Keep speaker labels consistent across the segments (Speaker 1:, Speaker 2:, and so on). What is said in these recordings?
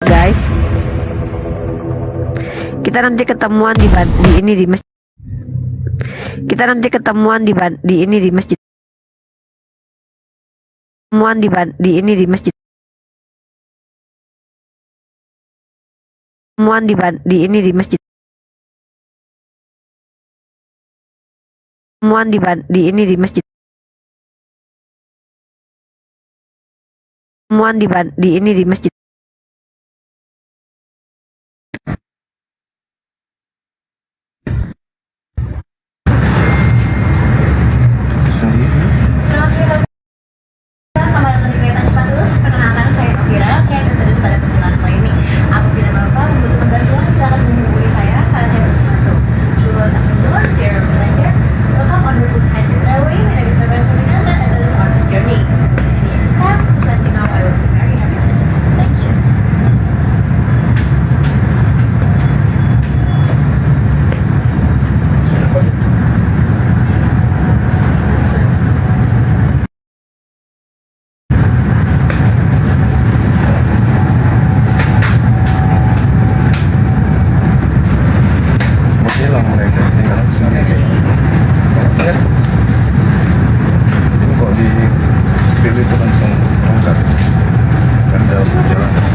Speaker 1: guys. Kita nanti ketemuan di ini di masjid. Kita nanti ketemuan di ini di masjid. Ketemuan di ini di masjid. Ketemuan di ini di masjid. Ketemuan di ini di masjid. Ketemuan di ini di masjid.
Speaker 2: Selamat siang, selamat datang di Kereta Cepat Terus. Perkenalkan, saya Novira, kreator terdekat pada perjalanan kali ini. Apabila Bapak membutuhkan bantuan, silakan menghubungi saya. Saya membantu. Good afternoon, dear passenger. Welcome on board High Speed Railway. My name is Novira Suminanta and I will on this journey. Any assistance, please let me know. I will be very happy to assist. Thank you.
Speaker 3: Hilang mereka tinggal di sana. Ya. Ini kok di spill itu langsung angkat kan dalam perjalanan.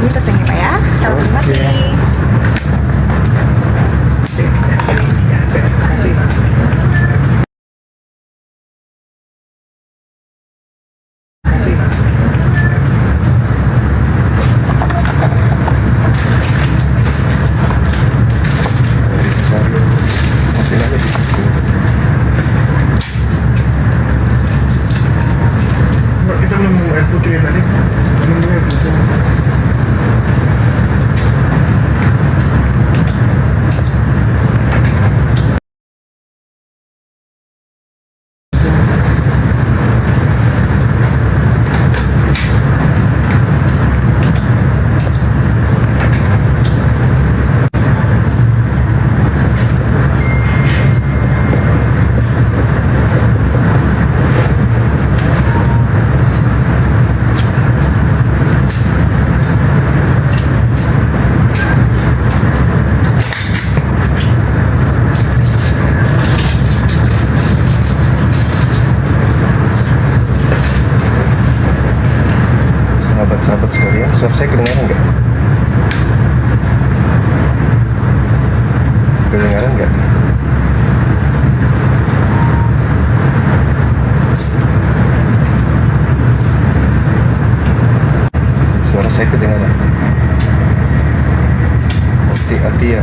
Speaker 2: Ini pesannya Pak ya. Selamat menikmati.
Speaker 3: Masih ada di situ. Kita belum mau air putih tadi. Belum air putih. Sahabat-sahabat sekalian, suara saya kedengaran nggak? Kedengaran nggak? Suara saya kedengaran. Hati-hati ya.